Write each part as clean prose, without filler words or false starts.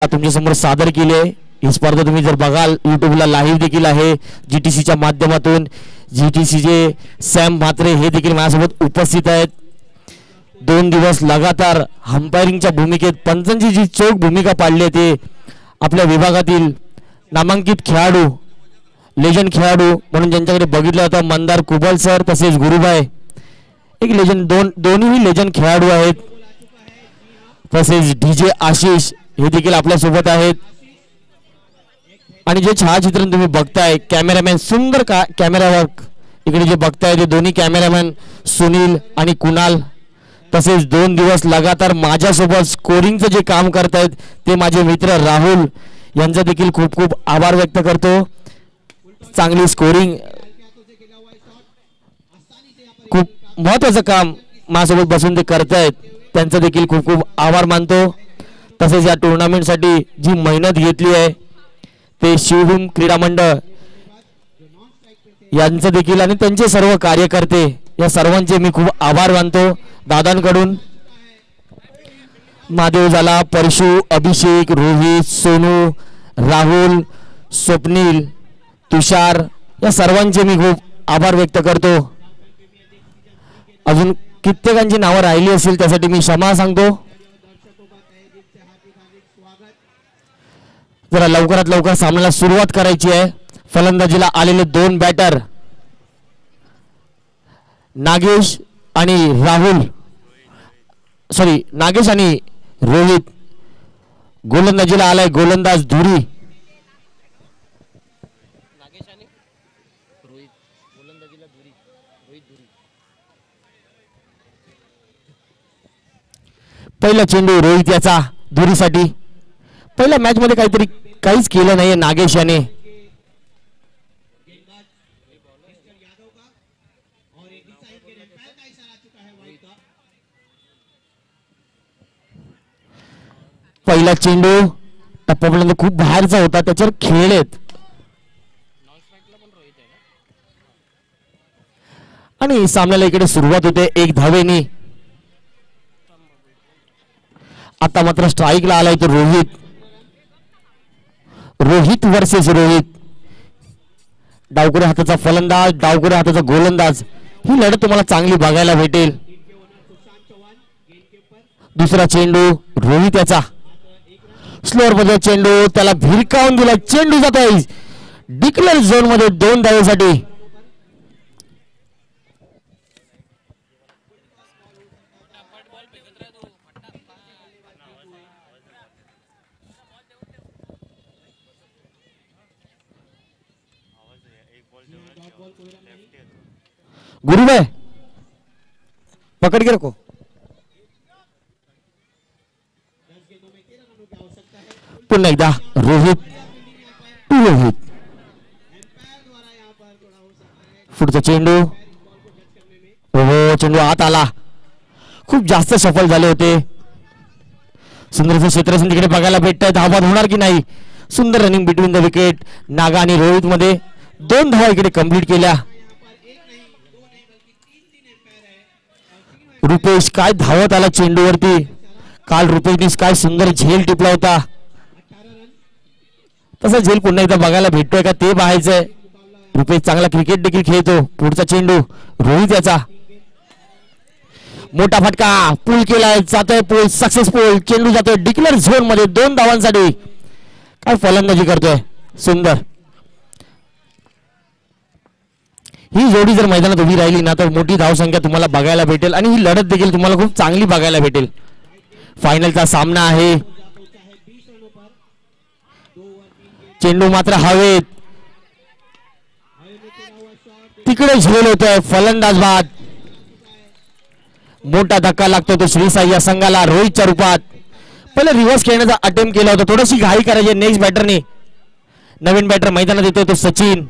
तुमच्या समोर सादर केली आहे। ही स्पर्धा तुम्ही जर बघाल यूट्यूबला लाईव्ह देखील आहे जीटीसीच्या माध्यमातून। जीटीसीचे सॅम म्हात्रे हे देखील माझ्यासोबत उपस्थित आहेत। 2 दिवस लगातार अंपायरिंगच्या भूमिकेत पंचांची जी चोख भूमिका पाळली आहे ते आपल्या विभागातील नामांकित खेळाडू लेजंड खेळाडू म्हणून ज्यांच्याकडे बघितलं होतं मंदार कुबल सर तसेच गुरुभाई एक लेजंड दोन्ही लेजंड खेळाडू आहेत। तसेच डीजे आशिष हे देखील आपल्या सोबत आहेत। आणि जे छायाचित्रण तुम्ही बघताय कॅमेरामॅन सुंदर कॅमेरा वर्क इकडे जे बघताय ते दोन्ही कॅमेरामॅन सुनील आणि कुणाल तसेच 2 दिवस लगातार माझ्यासोबत स्कोरिंगचं जे काम करतायत ते माझे मित्र राहुल यांचा देखील खूप खूप आभार व्यक्त करतो। चांगली स्कोरिंग खूप महत्त्वाचं काम माझ्यासोबत बसून ते करतायत त्यांचा देखील खूप खूप आभार मानतो। तसेच या टुर्नामेंटसाठी जी मेहनत घेतली आहे ते शिवभूम क्रीडा मंडळ यांचं देखील आणि त्यांचे सर्व कार्यकर्ते या सर्वांचे मी खूप आभार मानतो। दादांकडून महादेव झाला परशु अभिषेक रोहित सोनू राहुल स्वप्नील तुषार या सर्वांचे मी खूप आभार व्यक्त करतो। अजून कित्येकांची नावं राहिली असेल त्यासाठी मी क्षमा सांगतो। जरा लवकरात लवकर सामन्याला सुरुवात करायची आहे। फलंदाजीला आलेले 2 बॅटर नागेश आणि रोहित। गोलंदाजीला आलाय गोलंदाज धुरी। पहिला चेंडू रोहित याचा धुरीसाठी। पहिल्या मॅच मध्ये काहीच केलं नाहीये नागेश याने। पहिला चेंडू टप्प्यापर्यंत खूप बाहेरचा होता त्याच्यावर खेळलेत आणि सामन्याला इकडे सुरुवात होते 1 धावेने। आता मात्र स्ट्राइकला आलाय तो रोहित वर्सेस रोहित। डावकुरे हाताचा फलंदाज डावकुरे हाताचा गोलंदाज ही लढत तुम्हाला चांगली बघायला भेटेल। दुसरा चेंडू रोहित याचा स्लोअर मध्ये चेंडू त्याला भिरकावून दिला चेंडू जातोय डिक्लेअर झोन मध्ये 2 धावेसाठी। गुरुभाई पकड़ के रखो। पुन्हा एकदा रोहित पुढचा चेंडू चेंडू आत आला खूप जास्त सफल झाले होते। सुंदरचं क्षेत्ररक्षण तिकडे बघायला भेटतंय धावा होणार की नाही। सुंदर running between the wicket Naga आणि रोहित मध्ये 2 धावा इकडे कंप्लीट केल्या। रुपेश काय धावत आला चेंडूवरती। काल रुपेशने काय सुंदर झेल टिपला होता तसा झेल पुन्हा एकदा बघायला भेटतोय का ते पाहायचंय। रुपेश चांगला क्रिकेट देखील खेळतो। पुढचा चेंडू रोहित याचा मोठा फटका पूल केलाय जातोय पूल सक्सेसफुल चेंडू जातोय डिक्लेअर झोन मध्ये 2 धावांसाठी। काय फलंदाजी करतोय सुंदर। ही जोडी जर मैदानात उभी राहिली ना तर मोठी धावसंख्या तुम्हाला बघायला भेटेल आणि ही लढत देखील तुम्हाला खूप चांगली बघायला भेटेल। फायनलचा सामना आहे। चेंडू मात्र हवेत तिकडे झेल होतोय फलंदाज बाद। मोठा धक्का लागतो तो श्रीसाई या संघाला रोहितच्या रूपात। पहिले रिव्हर्स खेळण्याचा अटेम्प्ट केला होता थोडीशी घाई करायची नेक्स्ट बॅटरने। नवीन बॅटर मैदानात येतोय तो सचिन।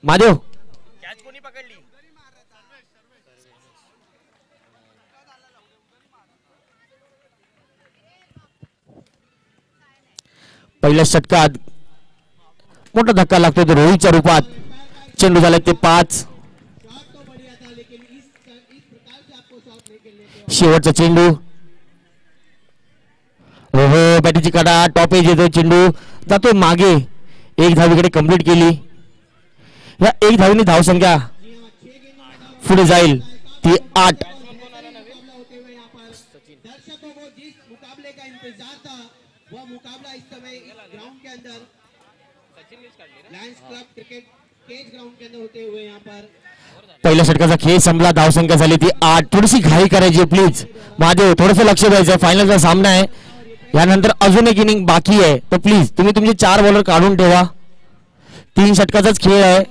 महादेव कॅच कोणी पकडली। पहिल्या षटकात मोठा धक्का लागतो तो रोहितच्या रूपात. चेंडू झाले ते 5. शेवटचा चेंडू. हो हो बॅटीची काढा टॉप एज येतोय. चेंडू जातोय मागे. एक धाव इकडे कंप्लीट केली. या एक धावीने धावसंख्या पुढे जाईल ती 8. पहिल्या षटकाचा खेळ संपला. धावसंख्या झाली ती 8. थोडीशी घाई करायची प्लीज महादेव. थोडंसं लक्ष द्यायचं. फायनलचा सामना आहे. यानंतर अजून एक इनिंग बाकी आहे. तर प्लीज तुम्ही तुमचे 4 बॉलर काढून ठेवा. 3 षटकाचाच खेळ आहे.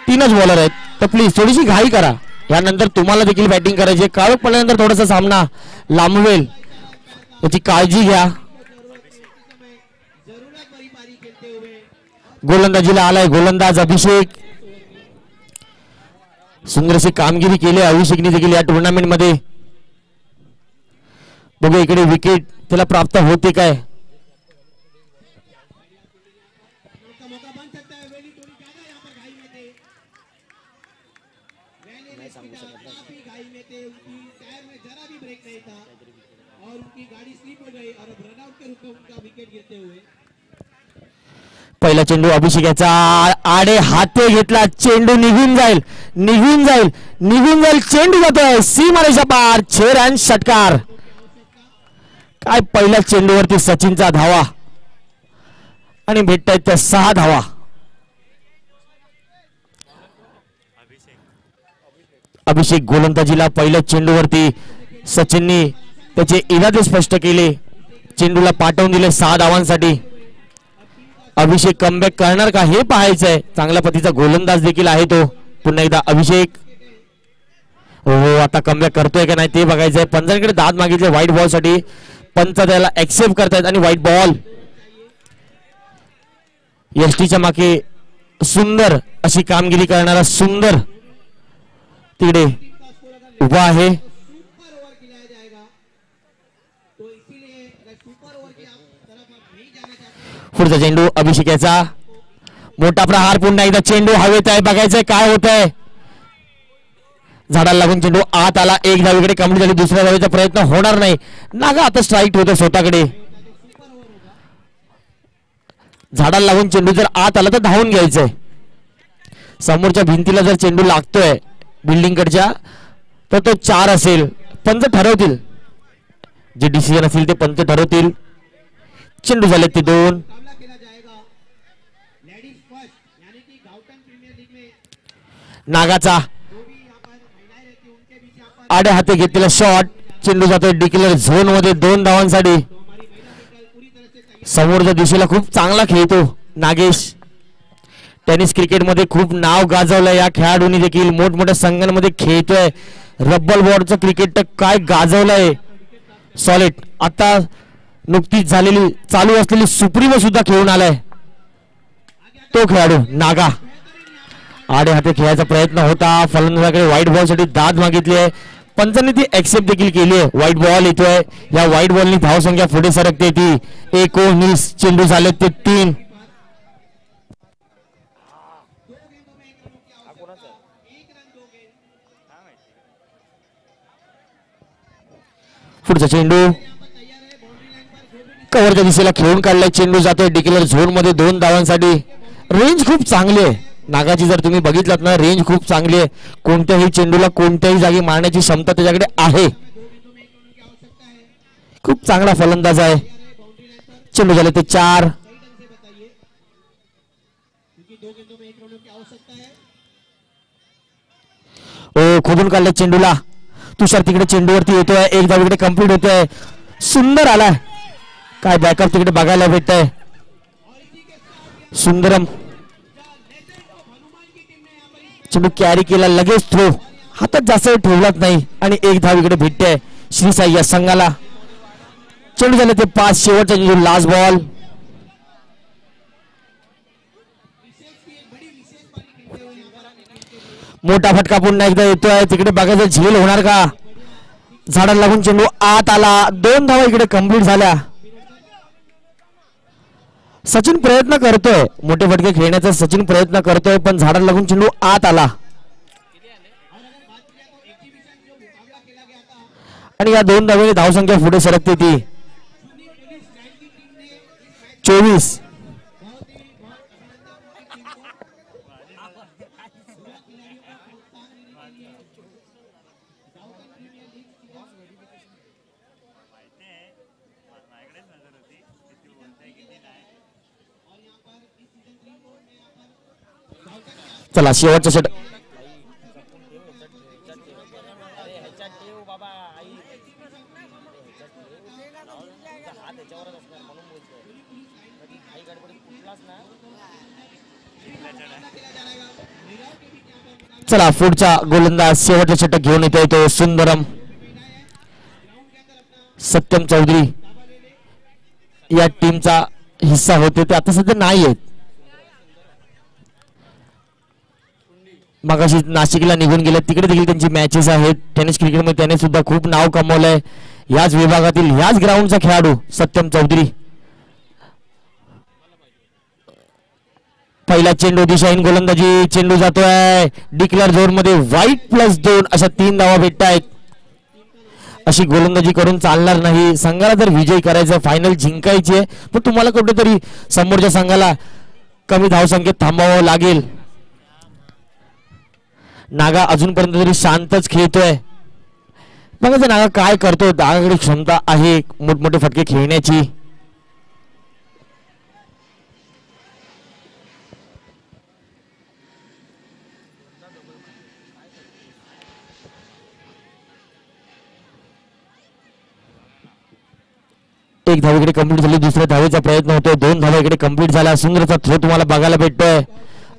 3च बॉलर आहेत. तर प्लीज थोडीशी घाई करा. यानंतर तुम्हाला देखील बॅटिंग करायची. काळोख पडल्यानंतर थोडासा सामना लांबवेल याची काळजी घ्या. गोलंदाजीला आलाय गोलंदाज अभिषेक. सुंदर अशी कामगिरी केली अभिषेकने देखील या टुर्नामेंट मध्ये. बघू इकडे विकेट त्याला प्राप्त होते काय. पहिला चेंडू अभिषेकाचा आडे हाते घेतला. चेंडू निघून जाईल निघून जाईल निघून जाईल. चेंडू जातोय सीमारेषा पार. 6 रन षटकार. काय पहिल्या चेंडूवरती सचिनचा धावा आणि भेटतायत त्या 6 धावा. अभिषेक गोलंदाजीला पहिल्या चेंडूवरती सचिननी त्याचे इरादे स्पष्ट केले. चेंडूला पाठवून दिले 6 धावांसाठी. अभिषेक कमबॅक करणार का हे पाहायचंय. चांगल्या पतीचा गोलंदाज देखील आहे तो. पुन्हा एकदा अभिषेक. हो आता कमबॅक करतोय का नाही ते बघायचंय. पंचांकडे दाद मागितले व्हाईट बॉल साठी. पंच त्याला एक्सेप्ट करतायत आणि व्हाईट बॉल. एसटीच्या मागे सुंदर अशी कामगिरी करणारा सुंदर तिकडे उभा आहे. पुढचा चेंडू अभिषेकाचा. मोठा प्रहार. पुन्हा एकदा चेंडू हवेत आहे. बघायचंय काय होत आहे. झाडाला लागून चेंडू आत आला. एक धावीकडे कंप्लीट झाली. दुसऱ्या धावेचा प्रयत्न होणार नाही. नागा आता स्ट्राईक होतो स्वतःकडे. झाडाला लागून चेंडू जर आत आला तर धावून घ्यायचंय. समोरच्या भिंतीला जर चेंडू लागतोय बिल्डिंग कडच्या तर तो 4 असेल. पंच ठरवतील. जे डिसिजन असेल ते पंच ठरवतील. चेंडू झाले ते 2. नागाचा आडे हाते घेतलेला शॉट. चेंडू जातोय डिक्लेअर झोन मध्ये 2 धावांसाठी. समोरच्या दिशेला खूप चांगला खेळतो नागेश. टेनिस क्रिकेट मध्ये खूप नाव गाजवलंय या खेळाडूंनी देखील. मोठमोठ्या संघांमध्ये खेळतोय. रब्बल बॉर्डचं क्रिकेट तर काय गाजवलंय सॉलिड. आता नुकतीच झालेली चालू असलेली सुप्रीमो सुद्धा खेळून आलाय तो खेळाडू नागा. आडे हाते खेळायचा प्रयत्न होता. फलंदाजाकडे व्हाईट बॉल साठी दाद मागितली आहे. पंचांनी ती एक्सेप्ट देखील केली आहे. व्हाईट बॉल येतोय. या व्हाईट बॉलनी धावसंख्या पुढे सरकते ती 19. चेंडू झाले ते 3. पुढचा चेंडू कव्हरच्या दिशेला खेळून काढलाय. चेंडू जातोय डिक्लेअर झोन मध्ये 2 धावांसाठी. रेंज खूप चांगली आहे नागाची. जर तुम्ही बघितलात ना रेंज खूप चांगली आहे. कोणत्याही चेंडूला कोणत्याही जागी मारण्याची क्षमता त्याच्याकडे आहे. खूप चांगला फलंदाज आहे. चेंडू झाले ते 4. ओ खोदून काढले चेंडूला. तुषार तिकडे चेंडूवरती येतोय. एक धाव इकडे कंप्लीट होतोय. सुंदर आलाय. काय बॅकअप तिकडे बघायला भेटतंय. सुंदरम चेंडू कॅरी केला लगेच थ्रो. हातात जास्त वेळ ठेवलाच नाही आणि एक धाव इकडे भेटते श्रीसाई या संघाला. चेंडू झाले ते 5. शेवटचा चेंडू लास्ट बॉल. मोठा फटका पुन्हा एकदा येतोय. तिकडे बघायचं झेल होणार का. झाडाला लागून चेंडू आत आला. 2 धावा इकडे कंप्लीट झाल्या. सचिन प्रयत्न करतोय, मोठे फटके खेळण्याचा सचिन प्रयत्न करतोय, पण झाडाला लागून चेंडू आत आला आणि या दोन धावेने धावसंख्या पुढे सरकते ती 24. चला शेवटचा षट चला पुढचा गोलंदाज शेवटचा षटक घेऊन येतोय तो सुंदरम सत्यम चौधरी या टीमचा हिस्सा होते ते आता सध्या नाही आहेत. मगाशी नाशिकला निघून गेले, तिकडे देखील त्यांची मॅचेस आहेत. टेनिस क्रिकेटमध्ये त्याने सुद्धा खूप नाव कमवलंय. याच विभागातील याच ग्राउंडचा खेळाडू सत्यम चौधरी. पहिला चेंडू दिशाहीन गोलंदाजी, चेंडू जातोय डिक्लेअर झोन मध्ये, वाईट +2 अशा 3 धावा भेटतायत. अशी गोलंदाजी करून चालणार नाही. संघाला जर विजय करायचा, फायनल जिंकायची आहे, पण तुम्हाला कुठेतरी समोरच्या संघाला कमी धावसंख्येत थांबावं लागेल. नागा अजूनपर्यंत तरी शांतच खेळतोय. बघा ते नागा काय करतो. नागाकडे क्षमता आहे मोठमोठे फटके खेळण्याची. एक धाव इकडे कंप्लीट झाली, दुसऱ्या धावेचा प्रयत्न होतोय. 2 धावा इकडे कंप्लीट झाला. सुंदरचा थ्रो तुम्हाला बघायला भेटतोय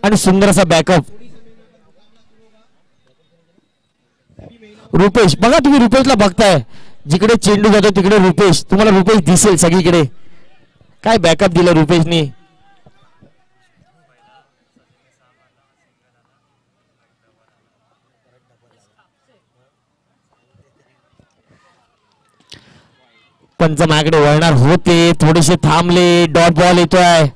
आणि सुंदर असा बॅकअप. रुपेश, बघा तुम्ही रुपेशला बघताय, जिकडे चेंडू जातो तिकडे रुपेश, तुम्हाला रुपेश दिसेल सगळीकडे. काय बॅकअप दिलं रुपेशनी. पंच माझ्याकडे वळणार होते, थोडेसे थांबले. डॉट बॉल येतोय.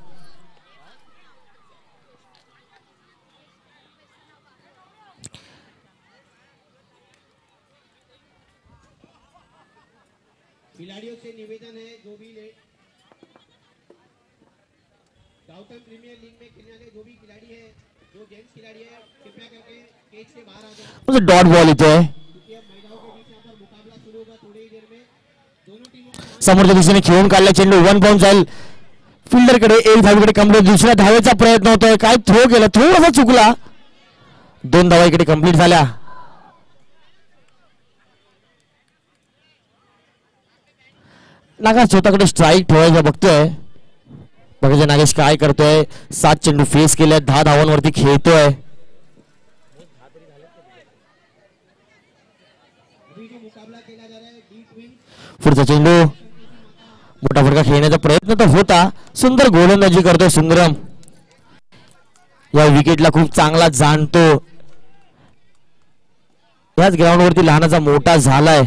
खिलाड़ियों से निवेदन है, जो भी गाउटम प्रीमियर लीग में खेलने वाले जो भी खिलाड़ी है, जो जेंट्स खिलाड़ी है, कृपया करके केज से बाहर आ जाए. डॉट बॉल येतोय. महिलाओं के बीच यहाँ पर मुकाबला शुरू होगा थोड़ी ही देर में. दोनों टीमों समोरच्या दिशेने खेळून काढला चेंडू, 1 बाउंड जाईल फिल्डर कडे. एक धावेकडे कंप्लीट, दुसऱ्या धावेचा प्रयत्न होतोय. काय थ्रो केला, थोडासा चुकला. 2 धावा इकडे कंप्लीट झाल्या. नागेश स्वतःकडे स्ट्राईक ठेवायचा बघतोय. बघायचं नागेश काय करतोय. 7 चेंडू फेस केले, 10 धावांवरती खेळतोय. पुढचा चेंडू, मोठा फटका खेळण्याचा प्रयत्न तर होता. सुंदर गोलंदाजी करतोय सुंदरम. या विकेटला खूप चांगला जाणतो. याच ग्राउंड वरती लहानाचा मोठा झालाय.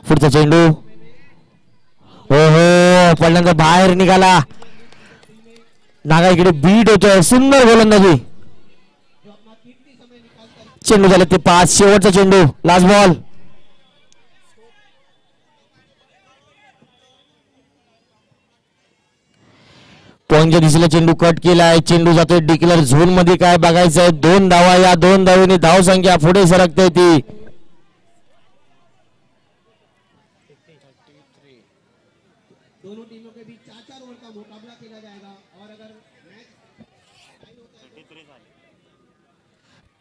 पुढचा चेंडू, हो हो, पहिल्यांदा बाहेर निघाला. नागा इकडे बीट होतोय. सुंदर गोलंदाजी. चेंडू झाले ते 5. शेवटचा चेंडू, लास्ट बॉल. पॉइंटच्या दिशेला चेंडू कट केलाय. चेंडू जातोय डिक्लेअर झोन मध्ये. काय बघायचंय, 2 धावा. या 2 धावेने धावसंख्या पुढे सरकते ती. दोनों टीमों के बीच 4-4 ओवर का मुकाबला खेला जाएगा और अगर मैच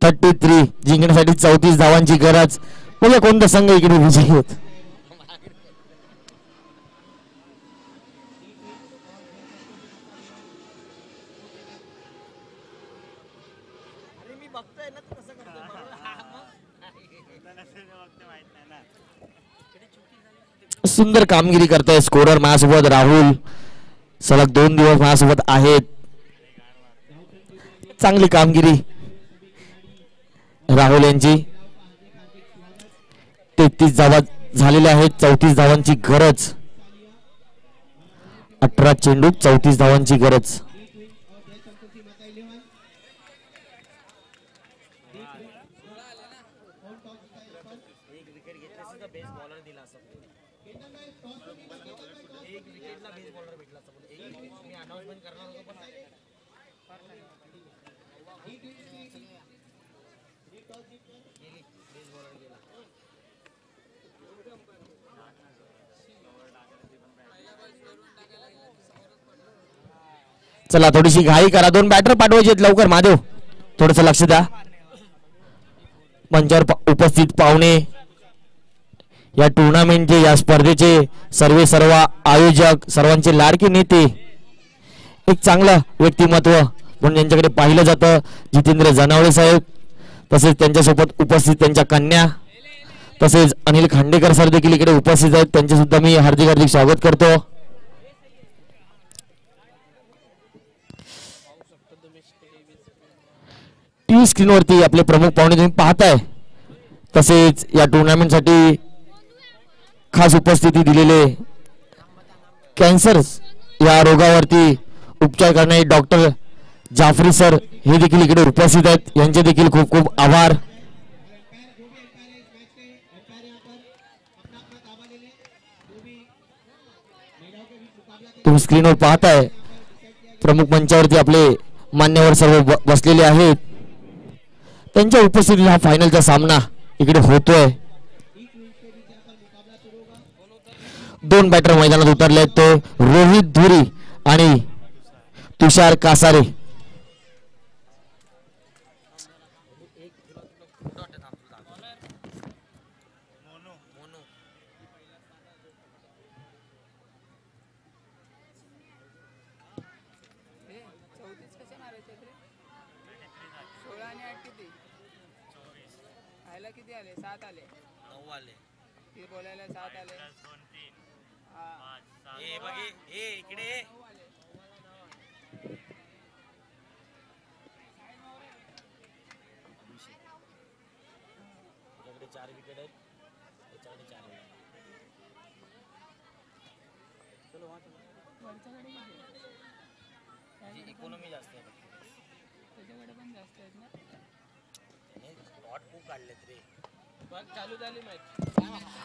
33 जिंकण्यासाठी 34 धावांची गरज. म्हणजे कोणता संघ इकडे विजयी होत. सुंदर कामगिरी करताय स्कोरर माझ्यासोबत राहुल. सलग 2 दिवस माझ्यासोबत आहेत. चांगली कामगिरी राहुल यांची. 33 धावा झालेल्या आहेत. 34 धावांची गरज. 18 चेंडू 34 धावांची गरज. चला थोडीशी घाई करा. 2 बॅटर पाठवायचे आहेत लवकर. महादेव थोडस लक्ष द्या. मंचावर उपस्थित पाहुणे, या टुर्नामेंटचे, या स्पर्धेचे सर्व आयोजक, सर्वांचे लाडके नेते, एक चांगलं व्यक्तिमत्व म्हणून यांच्याकडे पाहिलं जातं. जितेंद्र जनावळे साहेब, तसेच त्यांच्यासोबत उपस्थित त्यांच्या कन्या, तसेच अनिल खांडेकर सर देखील इकडे उपस्थित आहेत. त्यांचे सुद्धा मी हार्दिक हार्दिक स्वागत करतो. टीव्ही स्क्रीनवरती आपले प्रमुख पाहुणे तुम्ही पाहताय. तसेच या टुर्नामेंटसाठी खास उपस्थिती दिलेले, कॅन्सर या रोगावरती उपचार करणारे डॉक्टर जाफरी सर हे देखील इकडे उपस्थित आहेत. यांचे देखील खूप खूप आभार. तुम्ही स्क्रीनवर पाहताय प्रमुख मंचावरती आपले मान्यवर सर्व बसलेले आहेत. त्यांच्या उपस्थितीत हा फायनलचा सामना इकडे होतोय. 2 बॅटर मैदानात उतरले आहेत, ते रोहित धुरी आणि तुषार कासारे.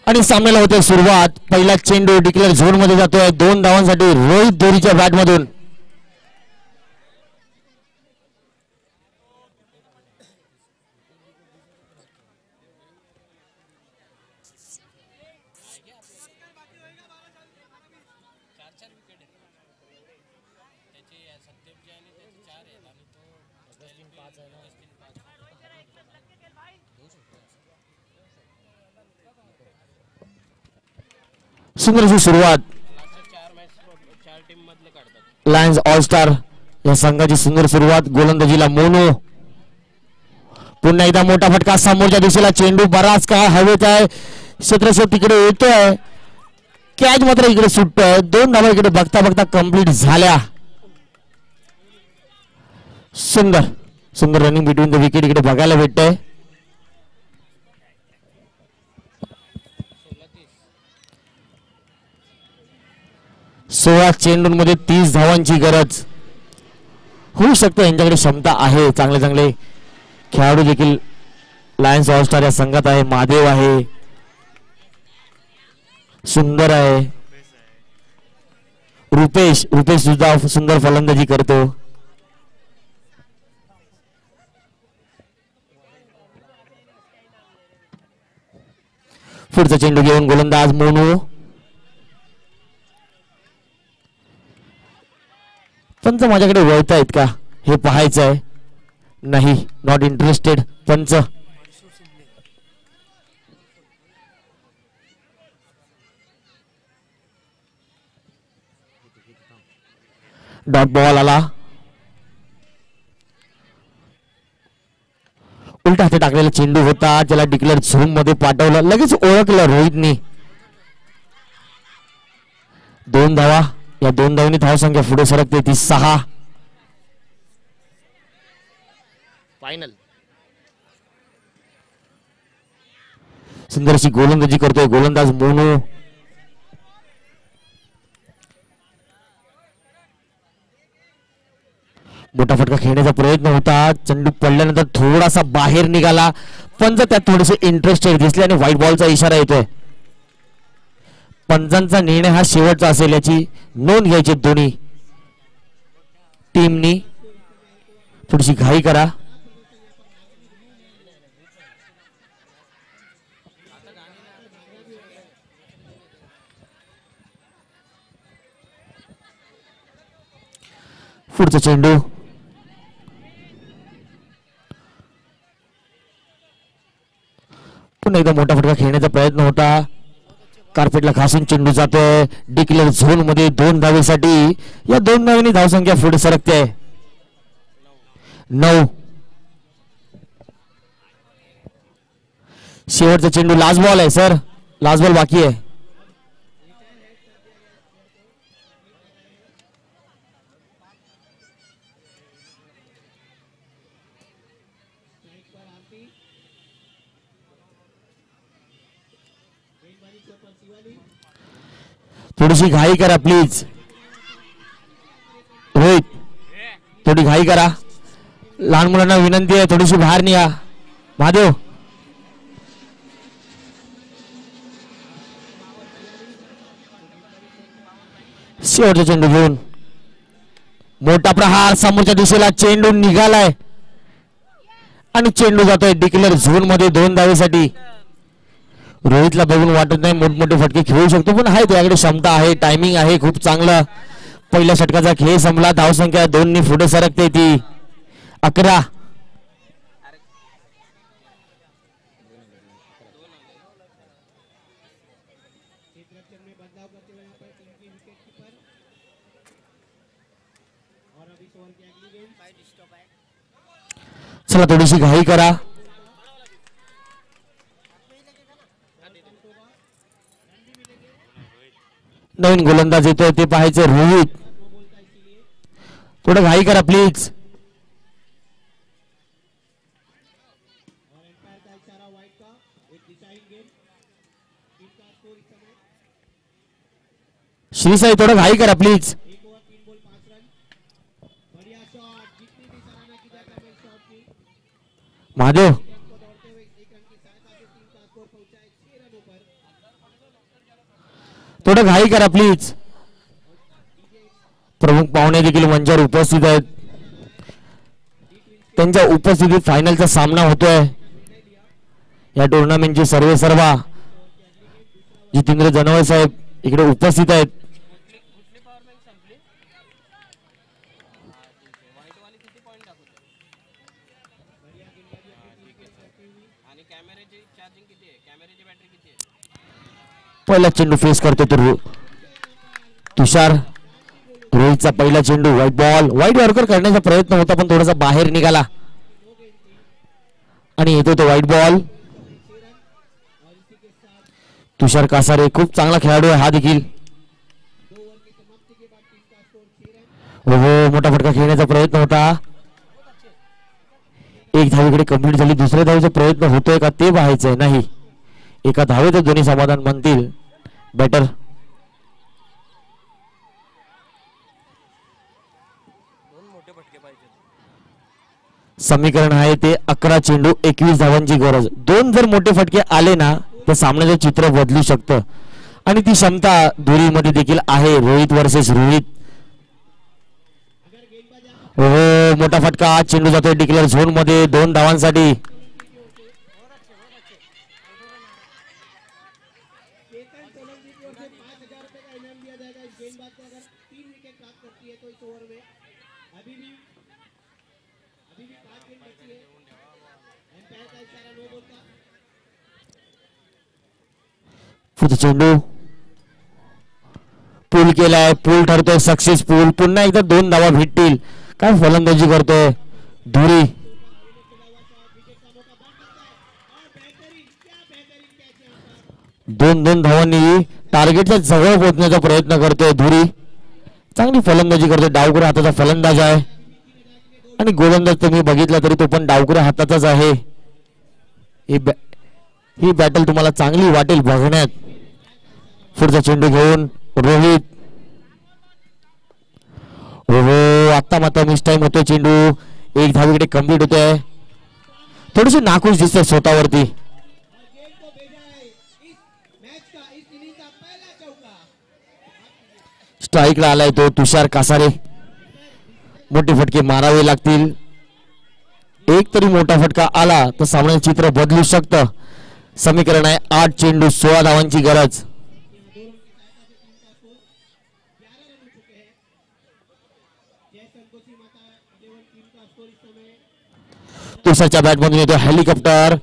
आणि सामन्याला होते सुरुवात. पहिला चेंडू डिक्लेअर झोन मध्ये जातोय 2 धावांसाठी रोहित धुरीच्या बॅट मधून. सुंदर अशी सुरुवात. लायन्स ऑल स्टार या संघाची सुंदर सुरुवात. गोलंदाजीला मोनो. पुन्हा एकदा मोठा फटका समोरच्या दिशेला. चेंडू बराच काळ हवेत आहे. क्षेत्रक्षेप तिकडे येतोय. कॅच मात्र इकडे सुटतोय. 2 धावा इकडे बघता बघता कंप्लीट झाल्या. सुंदर सुंदर रनिंग बिटवीन द विकेट इकडे बघायला भेटतंय. सोळा चेंडूंमध्ये 30 धावांची गरज. होऊ शकतं, यांच्याकडे क्षमता आहे. चांगले चांगले खेळाडू देखील लायन्स ऑल स्टार या संघात आहे. महादेव आहे, सुंदर आहे, रुपेश सुद्धा सुंदर फलंदाजी करतो. पुढचा चेंडू घेऊन गोलंदाज मोनू. पंच माझ्याकडे वळतायत का हे पाहायचं आहे. नाही, नॉट इंटरेस्टेड. पंच डॉट बॉल आला. उलटा हाती टाकलेला चेंडू होता. त्याला डिक्लेअर झोन मध्ये पाठवलं. लगेच ओळखलं रोहितनी. 2 धावा. या 2 धावांनी धावसंख्या पुढे सरकते ती 6. फायनल. सुंदर अशी गोलंदाजी करतोय गोलंदाज मोनू. मोठा फटका खेळण्याचा प्रयत्न होता, चेंडू पडल्यानंतर थोडासा बाहेर निघाला, पंच त्यात थोडेसे इंटरेस्टेड दिसले आणि व्हाईट बॉलचा इशारा येतोय. पंचांचा निर्णय हा शेवटचा असेल याची नोंद घ्यायची दोन्ही टीमनी. थोडीशी घाई करा. पुढचा चेंडू पुन्हा एकदा मोठा फटका खेळण्याचा प्रयत्न होता, कार्पेटला घासून चेंडू जातोय डिक्लेअर झोन मध्ये 2 धावेसाठी. या 2 धावांनी धावसंख्या पुढे सरकते 9. शेवटचा चेंडू लास्ट बॉल आहे सर, लास्ट बॉल बाकी आहे. थोडीशी घाई करा प्लीज रोहित, थोडी घाई करा. लहान मुलांना विनंती आहे थोडीशी बाहेर निघा. महादेव शेवटचा चेंडू घेऊन मोठा प्रहार समोरच्या दिशेला, चेंडू निघालाय आणि चेंडू जातोय डिक्लेअर झोन मध्ये 2 धावेसाठी. रोहितला बघून वाटत नाही मोठमोठे फटके खेळू शकतो, पण आहे त्याकडे क्षमता आहे, टायमिंग आहे खूप चांगलं. पहिल्या षटकाचा खेळ संपला, धावसंख्या 2 पुढे सरकते ती 11. चला थोडीशी घाई करा. नवीन गोलंदाज येतोय ते पाहायचं. रोहित थोडं घाई करा प्लीज. श्रीसाई थोडं घाई करा प्लीज. महादेव थोडं घाई करा प्लीज. प्रमुख पाहुणे देखील मंचावर उपस्थित आहेत, त्यांच्या उपस्थितीत फायनलचा सामना होतोय. या टुर्नामेंटचे सर्वेसर्वा जितेंद्र जनवळ साहेब इकडे उपस्थित आहेत. पहिला चेंडू फेस करतो तो तुषार. रोहितचा पहिला चेंडू व्हाईट बॉल, व्हाईट यॉर्कर करण्याचा प्रयत्न होता पण थोडासा बाहेर निघाला आणि येतो तो व्हाईट बॉल. तुषार कासारे खूप चांगला खेळाडू आहे हा देखील. हो मोठा फटका खेळण्याचा प्रयत्न होता, एक धावेकडे कंप्लीट झाली. दुसऱ्या धावेचा प्रयत्न होतोय का ते पाहायचंय. नाही, एका धावेत दोन्ही समाधान मानतील बॅटर. समीकरण आहे ते 11 चेंडू 21 धावांची गरज. 2 जर मोठे फटके आले ना तर सामन्याचं चित्र बदलू शकतं आणि ती क्षमता धुरीमध्ये देखील आहे. रोहित वर्सेस रोहित. हो मोठा फटका, चेंडू जातोय डिक्लेअर झोन मध्ये 2 धावांसाठी. चेंडू पूल केलाय, पूल ठरतोय सक्सेसफुल. पुन्हा एकदा 2 धावा भेटतील. काय फलंदाजी करतोय धुरी. दोन धावांनी टार्गेटच्या जवळ पोहोचण्याचा प्रयत्न करतोय धुरी. चांगली फलंदाजी करतोय. डावकुऱ्या हाताचा फलंदाज आहे आणि गोलंदाज तुम्ही बघितला तरी तो पण डावकुऱ्या हाताचाच आहे. ही बॅटल तुम्हाला चांगली वाटेल बघण्यात. पुढचा चेंडू घेऊन रोहित. हो आता मात्र मिस टाइम होतोय चेंडू. एक धाव कंप्लीट होतोय. थोडीशी नाखुश दिसतंय स्वतःवरती. स्ट्राईकला आलाय तो तुषार कासारे. मोठे फटके मारावे लागतील. एक तरी मोठा फटका आला तर सामन्याचे चित्र बदलू शकतं. समीकरण आहे 8 चेंडू 16 धावांची गरज. तुषारच्या बॅटमधून येतो हेलिकॉप्टर.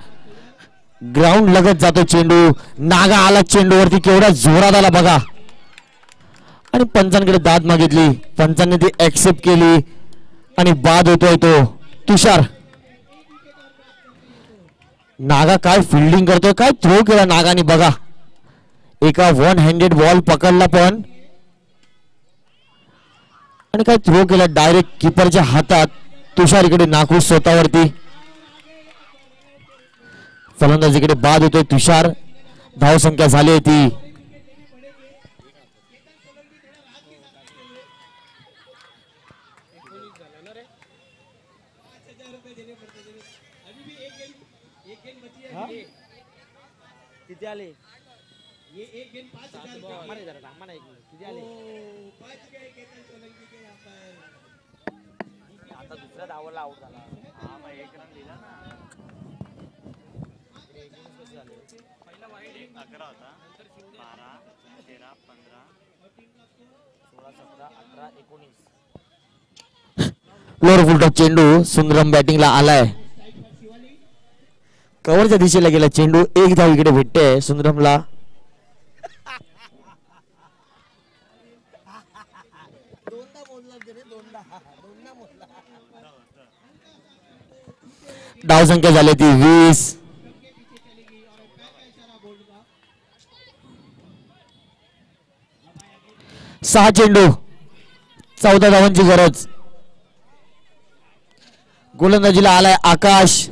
ग्राउंड लगत जातो चेंडू. नागा आला चेंडूवरती. केवढा जोरात आला बघा. आणि पंचांकडे दाद मागितली. पंचांनी ती ऍक्सेप्ट केली आणि बाद होतोय तो तुषार. नागा काय फिल्डिंग करतोय. काय थ्रो केला नागाने बघा. एका 1 हँडेड बॉल पकडला पण आणि काय थ्रो केला डायरेक्ट कीपरच्या हातात. तुषार इकडे नाखुश स्वतःवरती. फलंदाजीकडे बाद होतोय तुषार. धावसंख्या झाली आहे ती 11 होता 12 13 15 16 17 18 19. लोअर फुलटॉप चेंडू. सुंदरम बॅटिंगला आलाय. कव्हरच्या दिशेला गेला चेंडू. एक धाव इकडे भेटते सुंदरमला. धाव संख्या झाली ती 20. 6 चेंडू 14 धावांची गरज. गोलंदाजीला आलाय आकाश.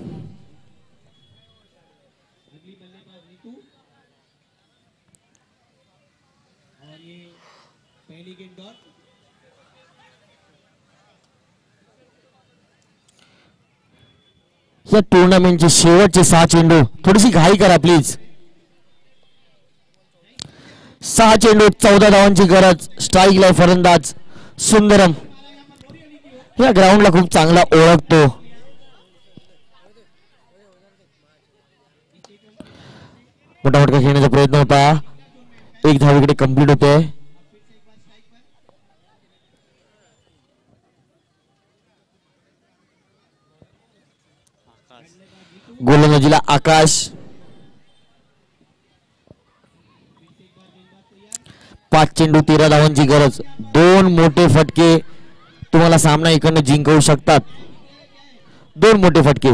या टुर्नामेंटचे शेवटचे 6 चेंडू. थोडीशी घाई करा प्लीज. 6 चेंडू 14 धावांची गरज. स्ट्राईकला फलंदाज सुंदरम. या ग्राउंडला खूप चांगला ओळखतो. मोठा फटका खेळण्याचा प्रयत्न होता. एक धाव इकडे कंप्लीट होते. गोलंदाजीला आकाश. 5 चेंडू 13 धावांची गरज. 2 मोठे फटके तुम्हाला सामना इकडनं जिंकवू शकतात. 2 मोठे फटके.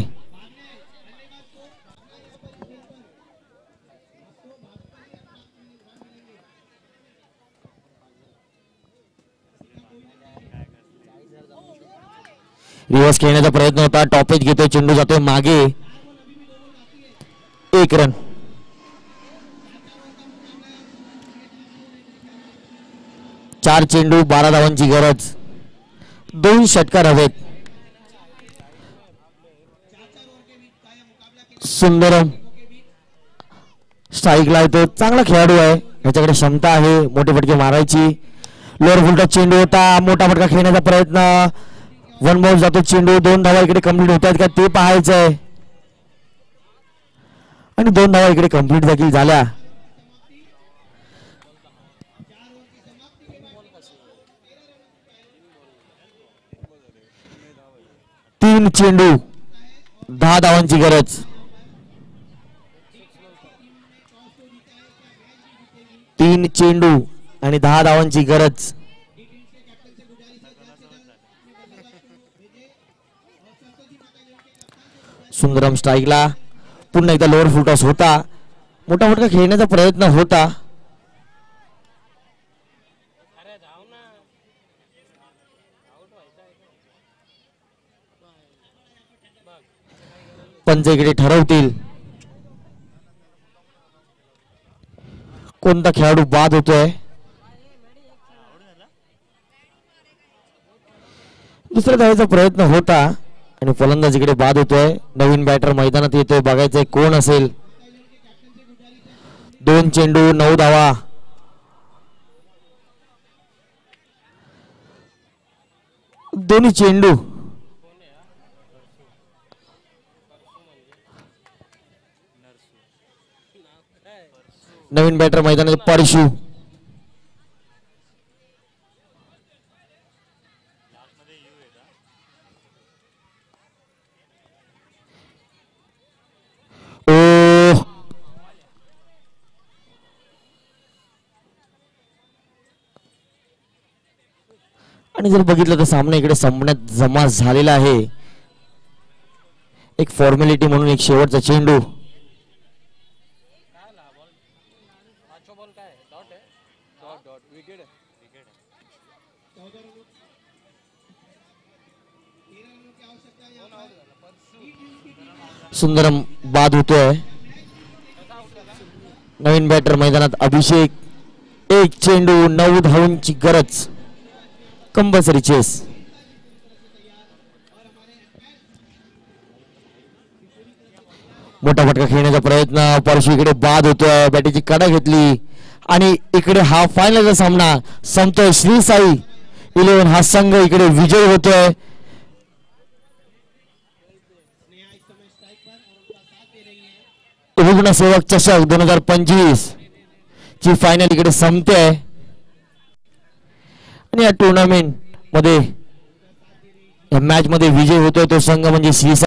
रिव्हर्स खेळण्याचा प्रयत्न होता. टॉपेज घेतोय. चेंडू जातोय मागे. 1 रन. चार चेंडू 12 धावांची गरज. 2 षटकार हवेत. सुंदरम स्ट्राईकला येतो. चांगला खेळाडू आहे. याच्याकडे क्षमता आहे मोठे फटके मारायची. लोअर फुलटॉप चेंडू होता. मोठा फटका खेळण्याचा प्रयत्न. 1 बॉल जातो चेंडू. 2 धावा इकडे कंप्लीट होत आहेत का ते पाहायचंय. आणि 2 धावा इकडे कंप्लीट देखील झाल्या. तीन चेंडू 10 धावांची गरज. 3 चेंडू आणि 10 धावांची गरज. सुंदरम स्ट्राईकला. पुन्हा एकदा लोअर फुलटॉस होता. मोठा फटका खेळण्याचा प्रयत्न होता. पंच इकडे ठरवतील. कोणता खेळाडू बाद होतोय? दुसऱ्या धावेचा प्रयत्न होता आणि फलंदाज इकडे बाद होतोय. नवीन बॅटर मैदानात येतोय, बघायचंय कोण असेल. 2 चेंडू 9 धावा. दोन्ही चेंडू नवीन बॅटर मैदानात परशू. ओ आणि जर बघितलं तर सामना इकडे संपण्यात जमा झालेला आहे. एक फॉर्मॅलिटी म्हणून एक शेवटचा चेंडू. सुंदरम बाद होतोय. नवीन बॅटर मैदानात अभिषेक. 1 चेंडू 9 धावांची गरज. Compulsory chess. मोठा फटका खेळण्याचा प्रयत्न. परशु इकडे बाद होतोय. बॅटीची कडा घेतली आणि इकडे हा फायनलचा सामना संपतोय. श्री साई 11 हा संघ इकडे विजय होतोय. रुग्णसेवक चषक 2025 ची फायनल इकडे संपते आणि या टुर्नामेंट मध्ये या मॅच मध्ये विजय होतोय तो संघ म्हणजे श्री